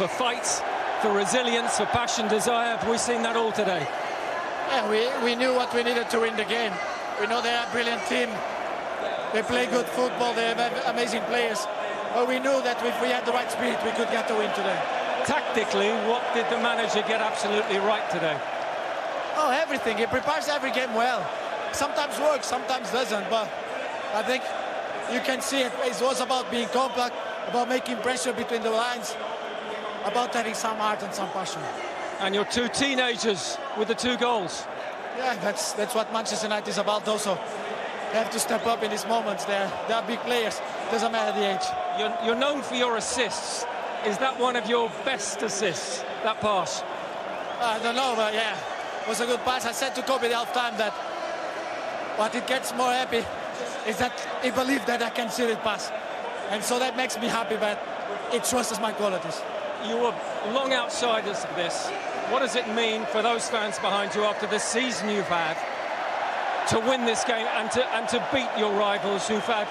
fight, for resilience, for passion, desire. Have we seen that all today? Yeah, we knew what we needed to win the game. We know they're a brilliant team. They play good football, they have amazing players. But we knew that if we had the right spirit, we could get the win today. Tactically, what did the manager get absolutely right today? Oh, everything. He prepares every game well. Sometimes works, sometimes doesn't. But I think you can see it. It was about being compact, about making pressure between the lines, about having some heart and some passion. And your two teenagers with the 2 goals. Yeah, that's what Manchester United is about also. They have to step up in these moments. They're big players. Doesn't matter the age. You're known for your assists. Is that one of your best assists, that pass? I don't know, but yeah, it was a good pass. I said to Kobbie at half-time that what it gets more happy is that he believed that I can see it pass. And so that makes me happy, but it trusts my qualities. You were long outsiders of this. What does it mean for those fans behind you after the season you've had to win this game and to beat your rivals who've had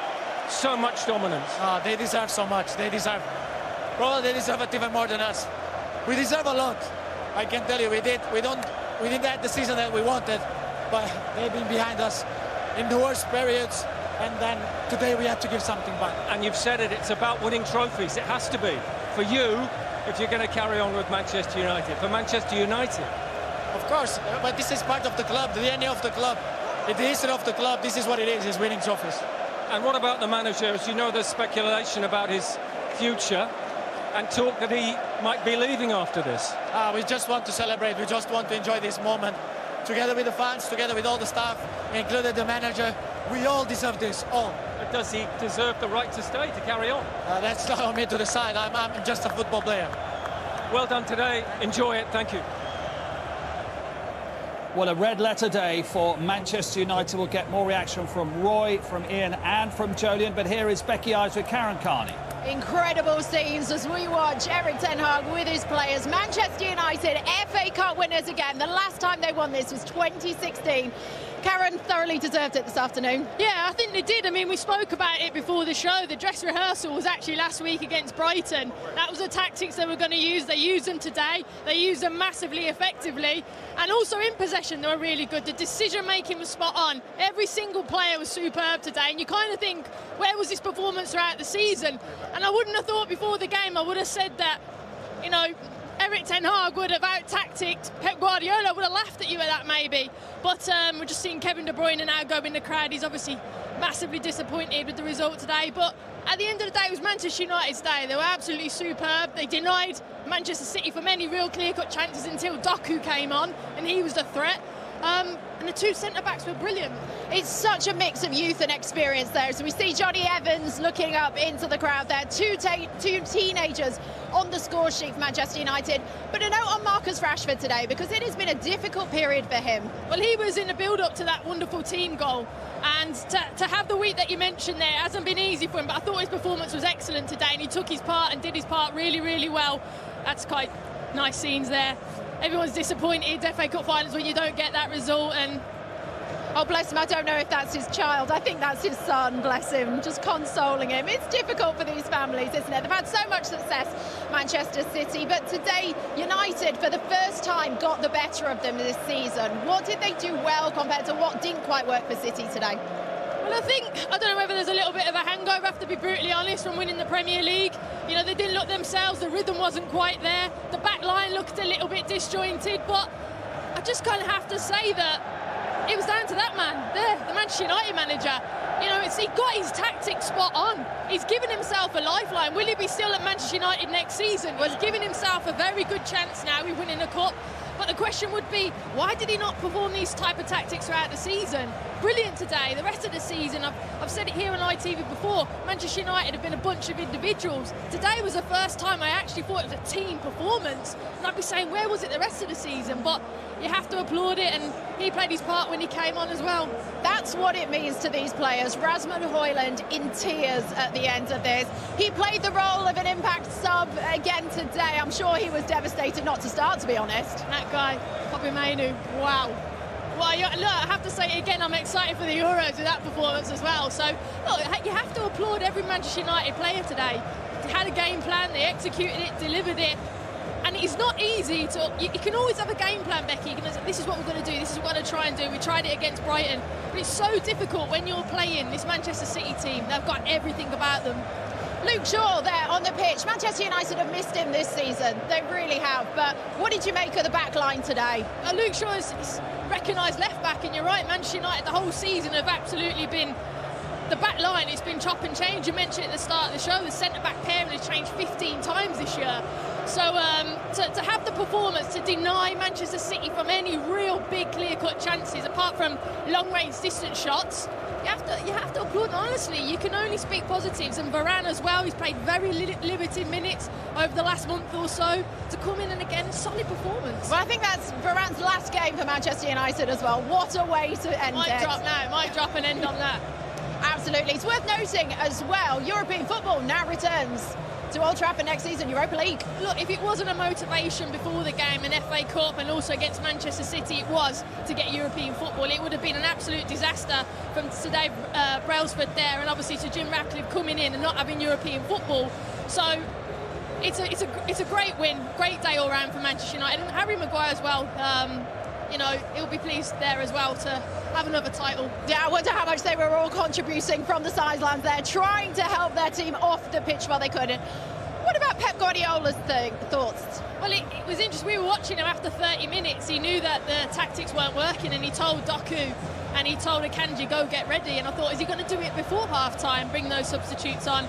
so much dominance? Oh, they deserve so much. Probably they deserve it even more than us. We deserve a lot. I can tell you, we didn't have the season that we wanted, but they've been behind us in the worst periods, and then today we have to give something back. And you've said it, it's about winning trophies. It has to be. For you, if you're going to carry on with Manchester United. For Manchester United. Of course, but this is part of the club, the DNA of the club. In the history of the club, this is what it is winning trophies. And what about the manager? As you know, there's speculation about his future and talk that he might be leaving after this. We just want to celebrate. We just want to enjoy this moment. Together with the fans, together with all the staff, including the manager. We all deserve this, all. But does he deserve the right to stay, to carry on? That's not on me to decide. I'm just a football player. Well done today. Enjoy it. Thank you. Well, a red letter day for Manchester United. We'll get more reaction from Roy, from Ian and from Jolien. But here is Becky Eyes with Karen Carney. Incredible scenes as we watch Erik Ten Hag with his players. Manchester United, FA Cup winners again. The last time they won this was 2016. Karen thoroughly deserved it this afternoon. Yeah, I think they did. I mean, we spoke about it before the show. The dress rehearsal was actually last week against Brighton. That was the tactics they were going to use. They used them today. They used them massively effectively. And also in possession, they were really good. The decision-making was spot on. Every single player was superb today. And you kind of think, where was this performance throughout the season? And I wouldn't have thought before the game, I would have said that, you know, Erik Ten Hag would have out-tacticked Pep Guardiola, would have laughed at you at that maybe. But we're just seeing Kevin De Bruyne now go in the crowd. He's obviously massively disappointed with the result today. But at the end of the day, it was Manchester United's day. They were absolutely superb. They denied Manchester City from any real clear-cut chances until Doku came on, and he was the threat. And the 2 centre-backs were brilliant. It's such a mix of youth and experience there. So we see Johnny Evans looking up into the crowd there. Two teenagers on the score sheet for Manchester United. But a note on Marcus Rashford today, because it has been a difficult period for him. Well, he was in the build-up to that wonderful team goal. And to have the week that you mentioned there hasn't been easy for him, but I thought his performance was excellent today, and he took his part and did his part really, really well. That's quite nice scenes there. Everyone's disappointed, FA Cup finals, when you don't get that result, and oh, bless him, I don't know if that's his child. I think that's his son, bless him, just consoling him. It's difficult for these families, isn't it? They've had so much success, Manchester City, but today United, for the first time, got the better of them this season. What did they do well compared to what didn't quite work for City today? Well, I don't know whether there's a little bit of a hangover, I have to be brutally honest, from winning the Premier League. You know, they didn't look themselves, the rhythm wasn't quite there. The back line looked a little bit disjointed, but I just kind of have to say that it was down to that man there, the Manchester United manager. You know, he got his tactics spot on. He's given himself a lifeline. Will he be still at Manchester United next season? Well, he's given himself a very good chance now with winning a cup. But the question would be, why did he not perform these type of tactics throughout the season? Brilliant today. The rest of the season, I've said it here on ITV before, Manchester United have been a bunch of individuals. Today was the first time I actually thought it was a team performance. And I'd be saying, where was it the rest of the season? But you have to applaud it, and he played his part when he came on as well. That's what it means to these players. Rasmus Højlund in tears at the end of this. He played the role of an impact sub again today. I'm sure he was devastated not to start, to be honest. That guy, Kobby Mainoo, wow. Well, look, I have to say again, I'm excited for the Euros with that performance as well. So, look, you have to applaud every Manchester United player today. They had a game plan, they executed it, delivered it. it's not easy to. You can always have a game plan, Becky. You can say, this is what we're going to do. This is what we're going to try and do. We tried it against Brighton, but it's so difficult when you're playing this Manchester City team. They've got everything about them. Luke Shaw there on the pitch. Manchester United have missed him this season. They really have. But what did you make of the back line today? Luke Shaw is recognised left back, and you're right. Manchester United the whole season have absolutely been. The back line, it's been chop and change. You mentioned at the start of the show, the centre-back pairing has changed 15 times this year. So to have the performance to deny Manchester City from any real big clear-cut chances, apart from long-range distance shots, you have to applaud. Honestly, you can only speak positives. And Varane as well, he's played very limited minutes over the last month or so. To come in and again, solid performance. Well, I think that's Varane's last game for Manchester United as well. What a way to end it. Might drop and end on that. Absolutely. It's worth noting as well, European football now returns to Old Trafford next season, Europa League. Look, if it wasn't a motivation before the game, an FA Cup and also against Manchester City, it was to get European football. It would have been an absolute disaster from Dave Brailsford there, and obviously to Jim Ratcliffe coming in and not having European football. So it's a great win, great day all round for Manchester United, and Harry Maguire as well. He'll be pleased there as well to have another title. Yeah, I wonder how much they were all contributing from the sidelines there, trying to help their team off the pitch while they couldn't. What about Pep Guardiola's thoughts? Well, it was interesting. We were watching him after 30 minutes. He knew that the tactics weren't working, and he told Doku and he told Akanji, go get ready. And I thought, is he going to do it before half-time, bring those substitutes on?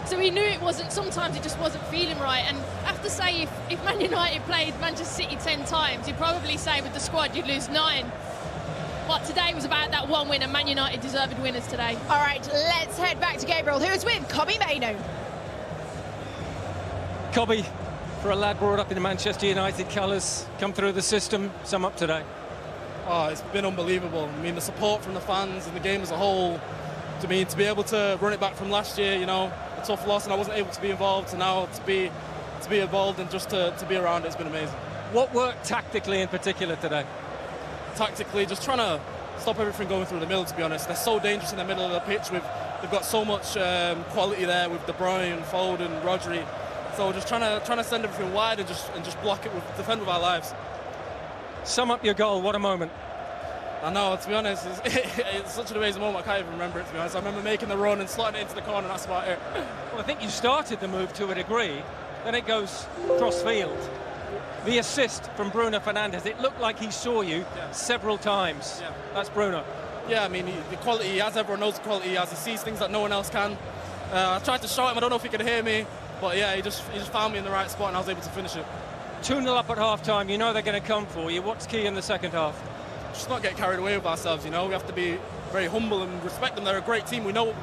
So he knew it wasn't, sometimes it just wasn't feeling right. And I have to say, if Man United played Manchester City 10 times, you'd probably say with the squad you'd lose 9. But today was about that one win, and Man United deserved winners today. All right, let's head back to Gabriel, who is with Kobby Mainoo. Kobbie, for a lad brought up in the Manchester United colours, come through the system, sum up today. Oh, it's been unbelievable. I mean, the support from the fans and the game as a whole. To me, to be able to run it back from last year, a tough loss, and I wasn't able to be involved, and now to be involved and just to be around it's been amazing. What worked tactically in particular today? Tactically, just trying to stop everything going through the middle, to be honest. They're so dangerous in the middle of the pitch. They've got so much quality there with De Bruyne, Foden, Rodri. So just trying to send everything wide and just block it, defend with our lives. Sum up your goal, what a moment. I know, to be honest, it's such an amazing moment, I can't even remember it, to be honest. I remember making the run and slotting it into the corner, and that's about it. Well, I think you started the move to a degree, then it goes cross-field. The assist from Bruno Fernandes, it looked like he saw you several times. Yeah. That's Bruno. Yeah, I mean, the quality he has, everyone knows the quality he has. He sees things that no one else can. I tried to shout him, I don't know if he could hear me, but yeah, he just found me in the right spot and I was able to finish it. 2-0 up at half-time, you know they're going to come for you. What's key in the second half? Just not get carried away with ourselves, We have to be very humble and respect them. They're a great team. We know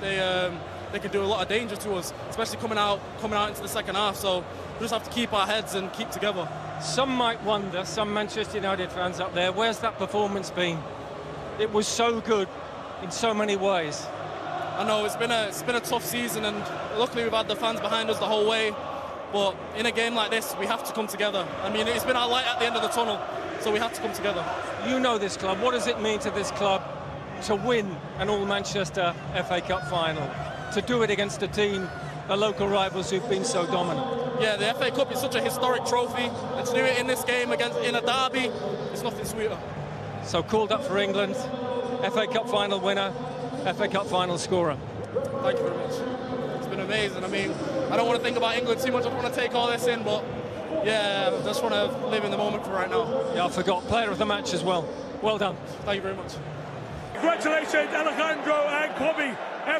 they can do a lot of danger to us, especially coming out into the second half. So we just have to keep our heads and keep together. Some might wonder, some Manchester United fans up there, where's that performance been? It was so good in so many ways. I know it's been a tough season, and luckily we've had the fans behind us the whole way. But in a game like this, we have to come together. I mean, it's been our light at the end of the tunnel. So we have to come together. You know this club. What does it mean to this club to win an all-Manchester FA Cup final? To do it against a team, the local rivals who've been so dominant? Yeah, the FA Cup is such a historic trophy. And to do it in this game in a derby, it's nothing sweeter. So called up for England, FA Cup final winner, FA Cup final scorer. Thank you very much. It's been amazing. I mean, I don't want to think about England too much. I don't want to take all this in, but yeah, I just want to live in the moment for right now. Yeah, I forgot. Player of the match as well. Well done. Thank you very much. Congratulations, Alejandro and Kobbie,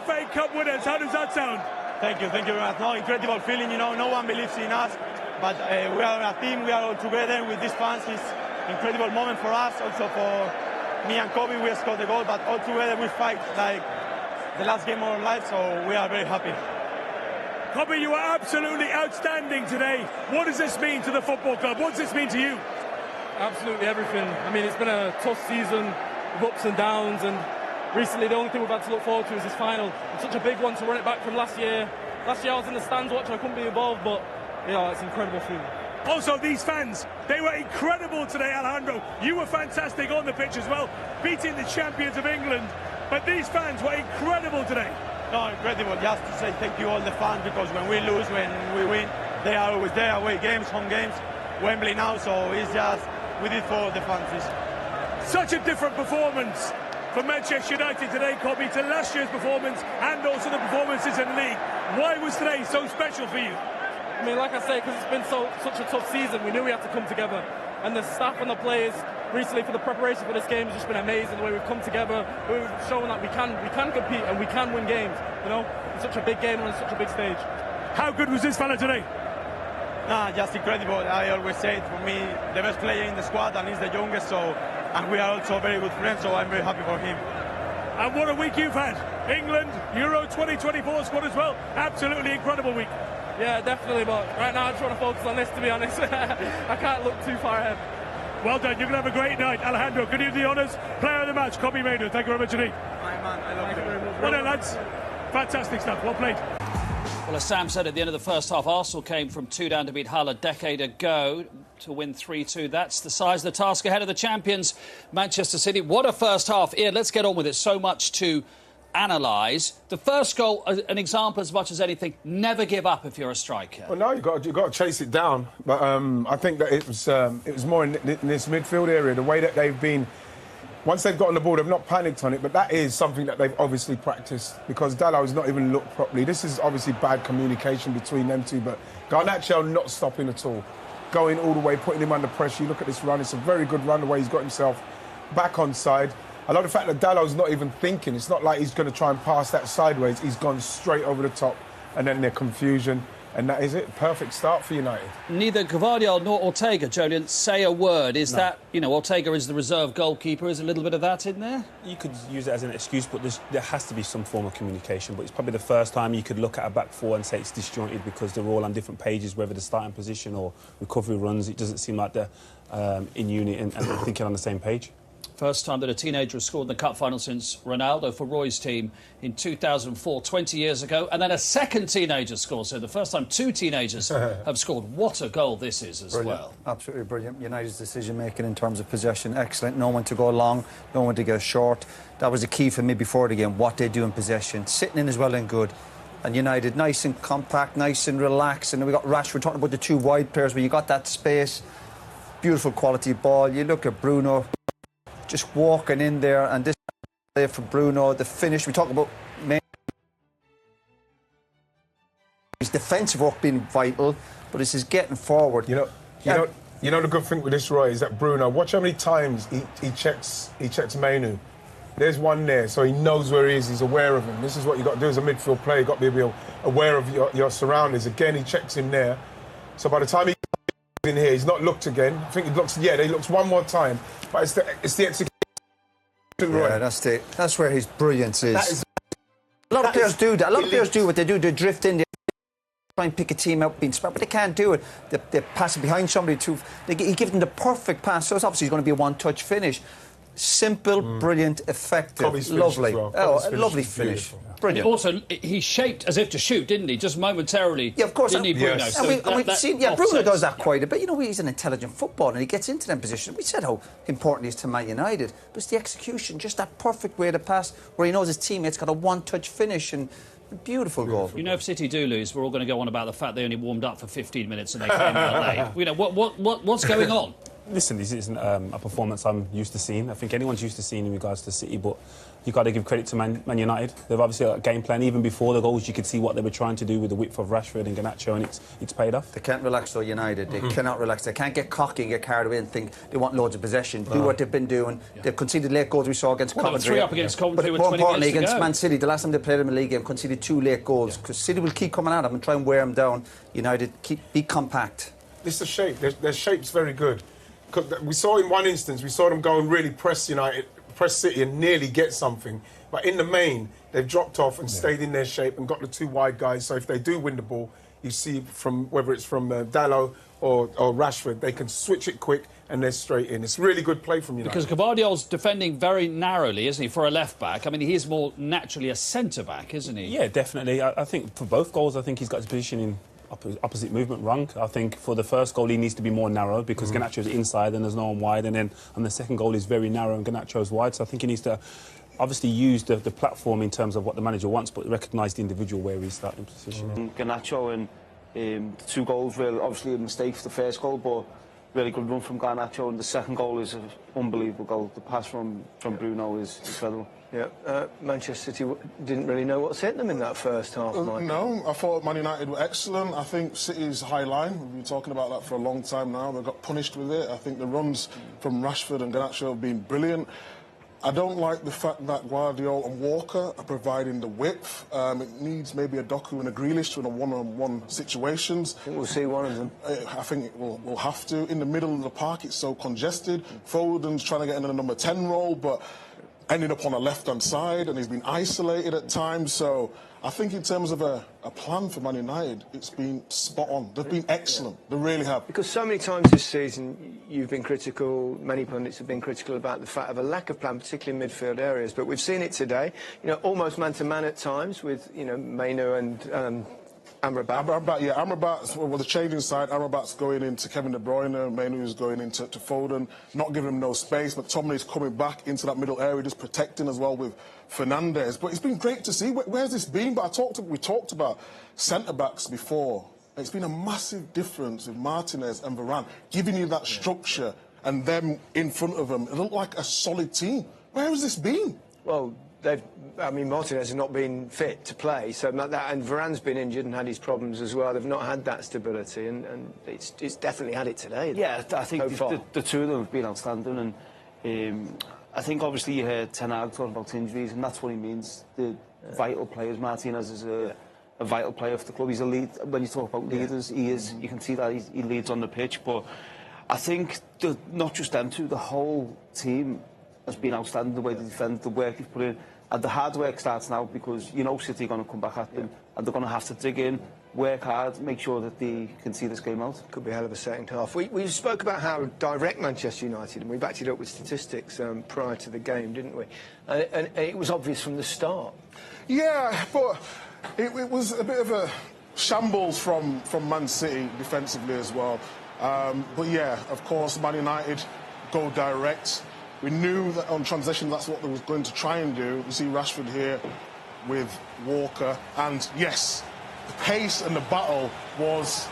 FA Cup winners. How does that sound? Thank you very much. No, incredible feeling, no one believes in us, but we are a team, we are all together with these fans. It's an incredible moment for us, also for me and Kobbie. We scored the goal, but all together we fight like the last game of our life, so we are very happy. Kobbie, you are absolutely outstanding today. What does this mean to the football club? What does this mean to you? Absolutely everything. I mean, it's been a tough season with ups and downs, and recently the only thing we've had to look forward to is this final. It's such a big one to run it back from last year. Last year I was in the stands watching, I couldn't be involved, but yeah, it's an incredible feeling. Also, these fans, they were incredible today, Alejandro. You were fantastic on the pitch as well, beating the champions of England. But these fans were incredible today. No, incredible. Just to say thank you all the fans, because when we lose, when we win, they are always there, away games, home games, Wembley now, so it's just, we did for the fans. Such a different performance for Manchester United today, Kobbie, to last year's performance and also the performances in the league. Why was today so special for you? I mean, like I say, because it's been such a tough season, we knew we had to come together. And the staff and the players recently for the preparation for this game has just been amazing. The way we've come together, we've shown that we can compete and we can win games. You know, it's such a big game on such a big stage. How good was this fella today? Nah, just incredible. I always say it, for me, the best player in the squad, and he's the youngest, so, and we are also very good friends, so I'm very happy for him. And what a week you've had. England, Euro 2024 squad as well. Absolutely incredible week. Yeah, definitely, but right now I just want to focus on this, to be honest. I can't look too far ahead. Well done, you're going to have a great night. Alejandro, could you do the honours? Player of the match, Kobby Mainoo. Thank you very much indeed. My man, I love you. Well done, lads. Fantastic stuff, well played. Well, as Sam said at the end of the first half, Arsenal came from 2 down to beat Hull a decade ago to win 3-2. That's the size of the task ahead of the champions, Manchester City. What a first half. Ian, let's get on with it. So much to analyse. The first goal, an example as much as anything, never give up if you're a striker. Well, no, you've got to chase it down. But I think that it was more in this midfield area, the way that they've been. Once they've gotten the ball, they've not panicked on it, but that is something that they've obviously practiced because Dalot's not even looked properly. This is obviously bad communication between them two, but Garnacho not stopping at all, going all the way, putting him under pressure. You look at this run, it's a very good run, the way he's got himself back on side. I love the fact that Dalot's not even thinking. It's not like he's going to try and pass that sideways. He's gone straight over the top, and then the confusion. And that is it. Perfect start for United. Neither Gvardiol nor Ortega, Jolien, say a word. Is that, you know, Ortega is the reserve goalkeeper. Is a little bit of that in there? You could use it as an excuse, but there has to be some form of communication. But it's probably the first time you could look at a back four and say it's disjointed because they're all on different pages, whether the starting position or recovery runs. It doesn't seem like they're in unit and thinking on the same page. First time that a teenager has scored in the cup final since Ronaldo for Roy's team in 2004, 20 years ago. And then a second teenager scored. So the first time 2 teenagers have scored. What a goal this is as well. Absolutely brilliant. United's decision-making in terms of possession, excellent. No one to go long, no one to go short. That was the key for me before the game, what they do in possession. Sitting in is well and good. And United, nice and compact, nice and relaxed. And we got Rashford talking about the 2 wide players where you got that space. Beautiful quality ball. You look at Bruno just walking in there, and this play for Bruno, the finish. We talk about his defensive work being vital, but it's his getting forward. You know the good thing with this, Roy, is that Bruno. Watch how many times he checks Mainoo. There's one there, so he knows where he is. He's aware of him. This is what you got to do as a midfield player. You got to be aware of your surroundings. Again, he checks him there. So by the time he in here, he's not looked again. I think he looks. Yeah, he looks one more time. But it's the execution. Yeah, that's where his brilliance is. A lot of players do that. A lot of players do what they do. They drift in. They try and pick a team out, being smart, but they can't do it. They pass it behind somebody. He gives them the perfect pass. So it's obviously going to be a one-touch finish. Simple, brilliant, effective, lovely. Well. Oh, a lovely finish. Brilliant. Also, he shaped as if to shoot, didn't he? Just momentarily. Yeah, of course. Didn't he, Bruno? Yes. So Bruno does that quite a bit. You know, he's an intelligent footballer and he gets into them positions. We said how important he is to Man United, but it's the execution, just that perfect way to pass, where he knows his teammates got a one-touch finish and a beautiful goal. You know, if City do lose, we're all going to go on about the fact they only warmed up for 15 minutes and they came out late. You know, what's going on? Listen, this isn't a performance I'm used to seeing. I think anyone's used to seeing in regards to City, but you've got to give credit to Man United. They've obviously got a game plan. Even before the goals, you could see what they were trying to do with the width of Rashford and Garnacho, and it's paid off. They can't relax, though, United. They cannot relax. They can't get cocky and get carried away and think they want loads of possession. Do what they've been doing. Yeah. They've conceded late goals we saw against Coventry. 3 up against Coventry with 20 more importantly, minutes to against go. Man City, the last time they played in the league game, conceded 2 late goals. Because City will keep coming at them and try and wear them down. United, be compact. It's the shape. Their shape's very good. Because we saw in one instance, we saw them go and really press City and nearly get something. But in the main, they've dropped off and stayed in their shape and got the 2 wide guys. So if they do win the ball, you see whether it's from Dalot or Rashford, they can switch it quick and they're straight in. It's really good play from United. Because Gvardiol's defending very narrowly, isn't he, for a left-back? I mean, he is more naturally a centre-back, isn't he? Yeah, definitely. I think for both goals, I think he's got his position in opposite movement wrong. I think for the first goal he needs to be more narrow because Garnacho's inside and there's no one wide, and then on the second goal he's very narrow and Garnacho's wide, so I think he needs to obviously use the platform in terms of what the manager wants, but recognise the individual where he's starting position. Garnacho and The 2 goals were obviously a mistake for the first goal, but really good run from Garnacho, and the second goal is an unbelievable goal. The pass from Bruno is incredible. Yeah, Manchester City didn't really know what's hit them in that first half, Mike. No, I thought Man United were excellent. I think City's high line, we've been talking about that for a long time now. They got punished with it. I think the runs from Rashford and Garnacho have been brilliant. I don't like the fact that Guardiola and Walker are providing the width. It needs maybe a Doku and a Grealish in a one-on-one situations. I think we'll see one of them. I think we'll have to. In the middle of the park, it's so congested. Foden's trying to get in a number 10 role, but ended up on a left-hand side, and he's been isolated at times. So I think in terms of a plan for Man United, it's been spot on. They've been excellent. They really have. Because so many times this season you've been critical, many pundits have been critical about the fact of a lack of plan, particularly in midfield areas. But we've seen it today, almost man-to-man at times with, Mainoo and Amrabat. Amrabat's the changing side. Amrabat's going into Kevin De Bruyne. Mainoo's going into Foden, not giving him no space. But McTominay's coming back into that middle area, just protecting as well with Fernandes. But it's been great to see. Where's this been? But we talked about centre-backs before. It's been a massive difference with Martinez and Varane, giving you that structure and them in front of them. It looked like a solid team. Where has this been? Well, Martinez has not been fit to play, so and Varane's been injured and had his problems as well. They've not had that stability, and it's definitely had it today. Yeah, I think the 2 of them have been outstanding, and I think obviously you heard Ten Hag talking about injuries, and that's what he means. The vital players. Martinez is a vital player for the club. He's a lead. When you talk about leaders, he is. You can see that he leads on the pitch, but I think not just them 2, the whole team has been outstanding, the way they defend, the work they've put in. And the hard work starts now, because City are going to come back at them, and they're going to have to dig in, work hard, make sure that they can see this game out. Could be a hell of a second half. We spoke about how direct Manchester United, and we backed it up with statistics prior to the game, didn't we? And it was obvious from the start. Yeah, but it was a bit of a shambles from Man City defensively as well. But yeah, of course, Man United go direct. We knew that on transition that's what they was going to try and do. You see Rashford here with Walker, and yes, the pace and the battle was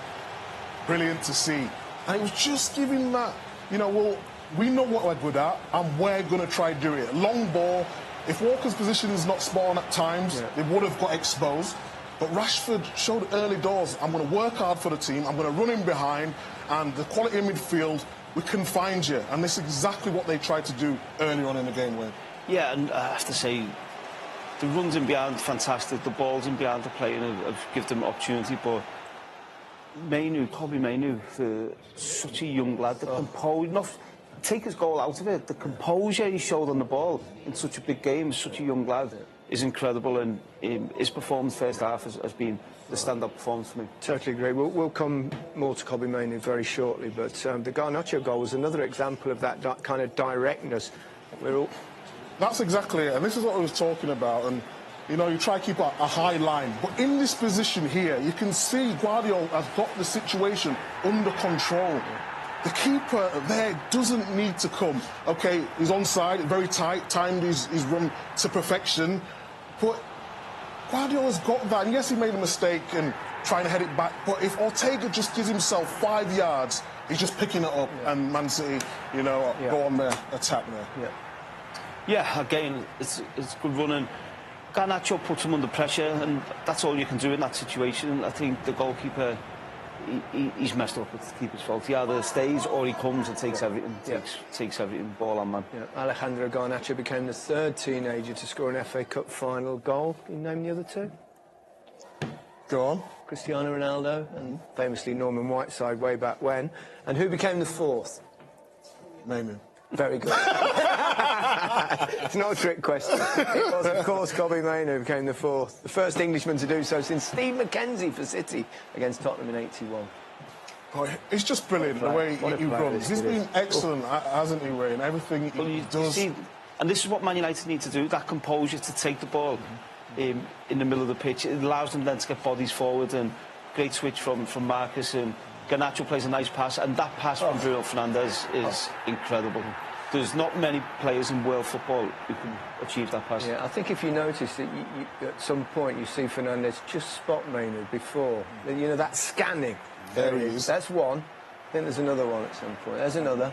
brilliant to see. And it was just giving that, well, we know what we're good at, and we're going to try and do it. Long ball. If Walker's position is not spot on at times, they would have got exposed. But Rashford showed early doors, I'm going to work hard for the team, I'm going to run in behind, and the quality in midfield, we can find you. And this is exactly what they tried to do earlier on in the game, Wayne. Yeah, and I have to say, the runs in behind, fantastic. The balls in behind the playing have given them opportunity, but Kobby Mainoo, for such a young lad, the composure, take his goal out of it, the composure he showed on the ball in such a big game, such a young lad, is incredible, and his performance first half has been the standout performance for me. Totally agree. We'll come more to Kobby Mainoo very shortly, but the Garnacho goal was another example of that kind of directness. That's exactly it, and this is what I was talking about. And you try to keep a high line, but in this position here, you can see Guardiola has got the situation under control. The keeper there doesn't need to come. Okay, he's onside, very tight, timed his run to perfection, but Guardiola's got that, and yes, he made a mistake in trying to head it back, but if Ortega just gives himself 5 yards, he's just picking it up, and Man City, go on their attack there. Yeah, again, it's good running. Garnacho puts him under pressure, and that's all you can do in that situation. I think the goalkeeper, he's messed up. It's the keeper's fault. He either stays or he comes and takes everything, takes everything, ball on man. Yeah. Alejandro Garnacho became the 3rd teenager to score an FA Cup final goal. Can you name the other 2? Go on. Cristiano Ronaldo and famously Norman Whiteside way back when. And who became the 4th? Mainoo. Very good. It's not a trick question. It was, of course, Kobby Mainoo became the 4th. The first Englishman to do so since Steve McKenzie for City against Tottenham in '81. Oh, it's just brilliant the way he runs. He's been excellent, hasn't he, Wayne? Everything he does. See, and this is what Man United need to do, that composure to take the ball in the middle of the pitch. It allows them then to get bodies forward, and great switch from Marcus, and Garnacho plays a nice pass, and that pass from Bruno Fernandes is incredible. there's not many players in world football who can achieve that pass. Yeah, I think if you notice that at some point you see Fernandes just spot Mainoo before. You know, that scanning. There he is. That's one. I think there's another one at some point. There's another.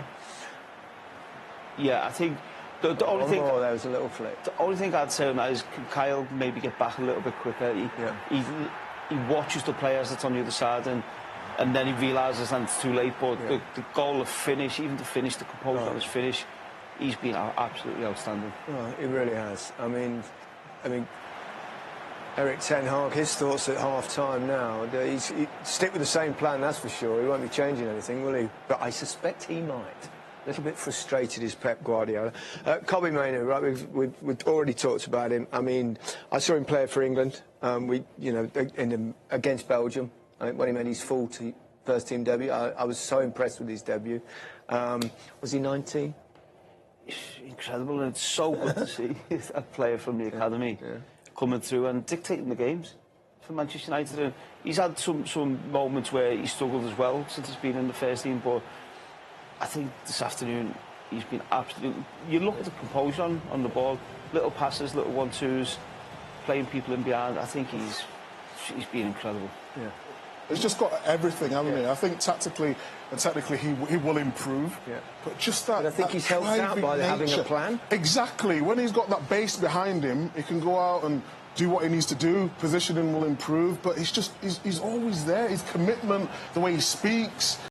Yeah, I think the only thing... there was a little flick. The only thing I'd say on that is, can Kyle maybe get back a little bit quicker? He watches the players that's on the other side and then he realises that it's too late. But the goal of finish, even to finish, the composure of his finish, he's been absolutely outstanding. Right, he really has. I mean, Erik Ten Hag, his thoughts at half-time now, he stick with the same plan, that's for sure. He won't be changing anything, will he? But I suspect he might. A little bit frustrated is Pep Guardiola. Kobby Mainoo, right? We've already talked about him. I mean, I saw him play for England. Against Belgium. When he made his first team debut, I was so impressed with his debut. Was he 19? Incredible, and it's so good to see a player from the academy coming through and dictating the games for Manchester United. And he's had some moments where he struggled as well since he's been in the first team, but I think this afternoon he's been absolutely... You look at the composure on the ball, little passes, little 1-2s, playing people in behind. I think he's been incredible. Yeah. He's just got everything, hasn't he? I think tactically and technically he will improve. Yeah. But just that... But I think he's helped out by having a plan. Exactly. When he's got that base behind him, he can go out and do what he needs to do. Positioning will improve. But he's always there. His commitment, the way he speaks...